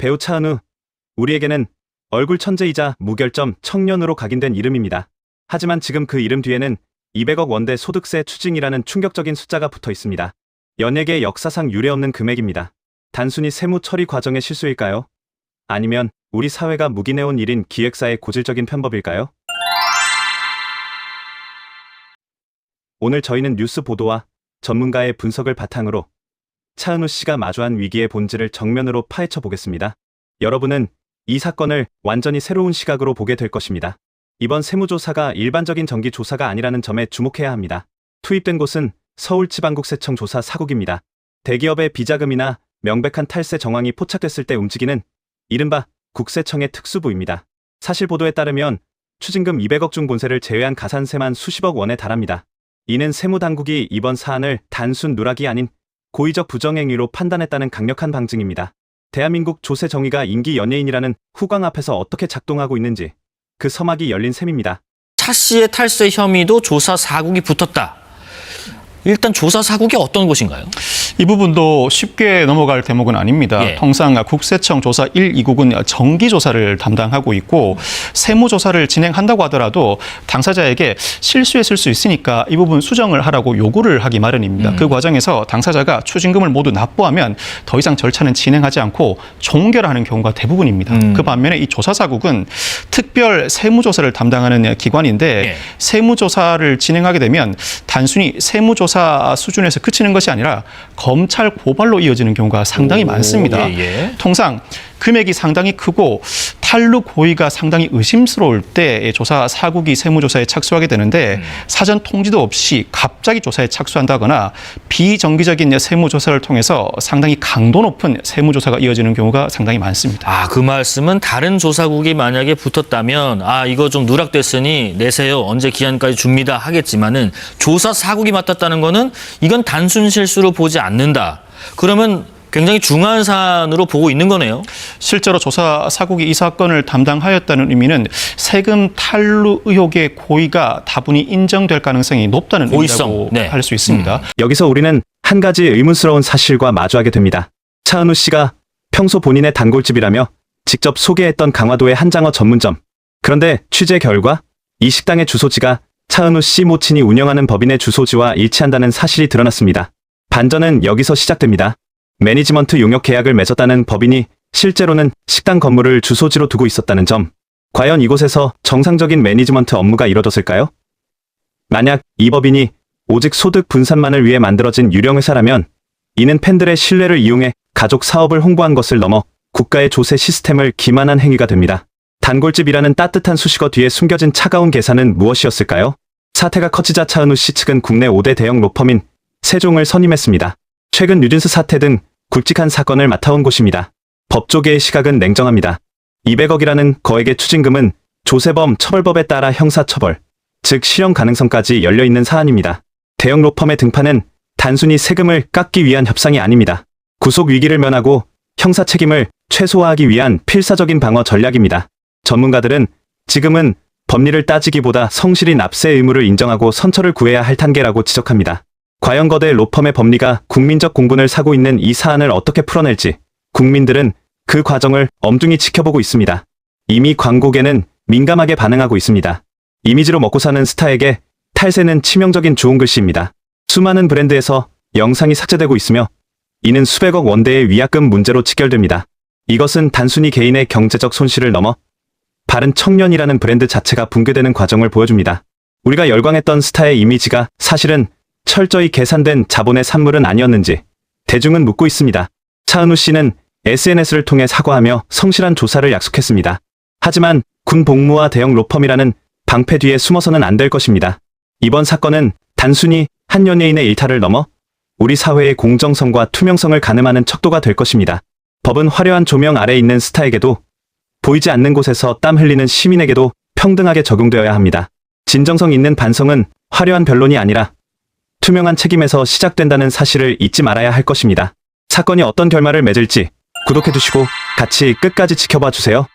배우 차은우, 우리에게는 얼굴 천재이자 무결점 청년으로 각인된 이름입니다. 하지만 지금 그 이름 뒤에는 200억 원대 소득세 추징이라는 충격적인 숫자가 붙어 있습니다. 연예계 역사상 유례없는 금액입니다. 단순히 세무 처리 과정의 실수일까요? 아니면 우리 사회가 묵인해온 일인 기획사의 고질적인 편법일까요? 오늘 저희는 뉴스 보도와 전문가의 분석을 바탕으로 차은우 씨가 마주한 위기의 본질을 정면으로 파헤쳐 보겠습니다. 여러분은 이 사건을 완전히 새로운 시각으로 보게 될 것입니다. 이번 세무조사가 일반적인 정기조사가 아니라는 점에 주목해야 합니다. 투입된 곳은 서울지방국세청 조사 사국입니다. 대기업의 비자금이나 명백한 탈세 정황이 포착됐을 때 움직이는 이른바 국세청의 특수부입니다. 사실 보도에 따르면 추징금 200억 중 본세를 제외한 가산세만 수십억 원에 달합니다. 이는 세무당국이 이번 사안을 단순 누락이 아닌 고의적 부정행위로 판단했다는 강력한 방증입니다. 대한민국 조세 정의가 인기 연예인이라는 후광 앞에서 어떻게 작동하고 있는지 그 서막이 열린 셈입니다. 차 씨의 탈세 혐의도 조사 사국이 붙었다. 일단 조사 사국이 어떤 곳인가요? 이 부분도 쉽게 넘어갈 대목은 아닙니다. 예. 통상 국세청 조사 1, 2국은 정기조사를 담당하고 있고 세무조사를 진행한다고 하더라도 당사자에게 실수했을 수 있으니까 이 부분 수정을 하라고 요구를 하기 마련입니다. 그 과정에서 당사자가 추징금을 모두 납부하면 더 이상 절차는 진행하지 않고 종결하는 경우가 대부분입니다. 그 반면에 이 조사사국은 특별 세무조사를 담당하는 기관인데 예. 세무조사를 진행하게 되면 단순히 세무조사 수준에서 그치는 것이 아니라 검찰 고발로 이어지는 경우가 상당히 많습니다. 통상 금액이 상당히 크고 탈루 고의가 상당히 의심스러울 때 조사 사국이 세무조사에 착수하게 되는데 사전 통지도 없이 갑자기 조사에 착수한다거나 비정기적인 세무조사를 통해서 상당히 강도 높은 세무조사가 이어지는 경우가 상당히 많습니다. 그 말씀은 다른 조사국이 만약에 붙었다면 이거 좀 누락됐으니 내세요. 언제 기한까지 줍니다 하겠지만은 조사 사국이 맡았다는 거는 이건 단순 실수로 보지 않는다. 그러면 굉장히 중요한 사안으로 보고 있는 거네요. 실제로 조사 사국이 이 사건을 담당하였다는 의미는 세금 탈루 의혹의 고의가 다분히 인정될 가능성이 높다는 의미라고 할 수 있습니다. 여기서 우리는 한 가지 의문스러운 사실과 마주하게 됩니다. 차은우 씨가 평소 본인의 단골집이라며 직접 소개했던 강화도의 한장어 전문점. 그런데 취재 결과 이 식당의 주소지가 차은우 씨 모친이 운영하는 법인의 주소지와 일치한다는 사실이 드러났습니다. 반전은 여기서 시작됩니다. 매니지먼트 용역 계약을 맺었다는 법인이 실제로는 식당 건물을 주소지로 두고 있었다는 점. 과연 이곳에서 정상적인 매니지먼트 업무가 이뤄졌을까요? 만약 이 법인이 오직 소득 분산만을 위해 만들어진 유령회사라면 이는 팬들의 신뢰를 이용해 가족 사업을 홍보한 것을 넘어 국가의 조세 시스템을 기만한 행위가 됩니다. 단골집이라는 따뜻한 수식어 뒤에 숨겨진 차가운 계산은 무엇이었을까요? 사태가 커지자 차은우 씨 측은 국내 5대 대형 로펌인 세종을 선임했습니다. 최근 뉴진스 사태 등 굵직한 사건을 맡아온 곳입니다. 법조계의 시각은 냉정합니다. 200억이라는 거액의 추징금은 조세범 처벌법에 따라 형사처벌, 즉 실형 가능성까지 열려있는 사안입니다. 대형 로펌의 등판은 단순히 세금을 깎기 위한 협상이 아닙니다. 구속 위기를 면하고 형사 책임을 최소화하기 위한 필사적인 방어 전략입니다. 전문가들은 지금은 법리를 따지기보다 성실히 납세 의무를 인정하고 선처를 구해야 할 단계라고 지적합니다. 과연 거대 로펌의 법리가 국민적 공분을 사고 있는 이 사안을 어떻게 풀어낼지 국민들은 그 과정을 엄중히 지켜보고 있습니다. 이미 광고계는 민감하게 반응하고 있습니다. 이미지로 먹고 사는 스타에게 탈세는 치명적인 주홍글씨입니다. 수많은 브랜드에서 영상이 삭제되고 있으며 이는 수백억 원대의 위약금 문제로 직결됩니다. 이것은 단순히 개인의 경제적 손실을 넘어 바른 청년이라는 브랜드 자체가 붕괴되는 과정을 보여줍니다. 우리가 열광했던 스타의 이미지가 사실은 철저히 계산된 자본의 산물은 아니었는지 대중은 묻고 있습니다. 차은우 씨는 SNS를 통해 사과하며 성실한 조사를 약속했습니다. 하지만 군 복무와 대형 로펌이라는 방패 뒤에 숨어서는 안 될 것입니다. 이번 사건은 단순히 한 연예인의 일탈을 넘어 우리 사회의 공정성과 투명성을 가늠하는 척도가 될 것입니다. 법은 화려한 조명 아래 있는 스타에게도 보이지 않는 곳에서 땀 흘리는 시민에게도 평등하게 적용되어야 합니다. 진정성 있는 반성은 화려한 변론이 아니라 투명한 책임에서 시작된다는 사실을 잊지 말아야 할 것입니다. 사건이 어떤 결말을 맺을지 구독해두시고 같이 끝까지 지켜봐 주세요.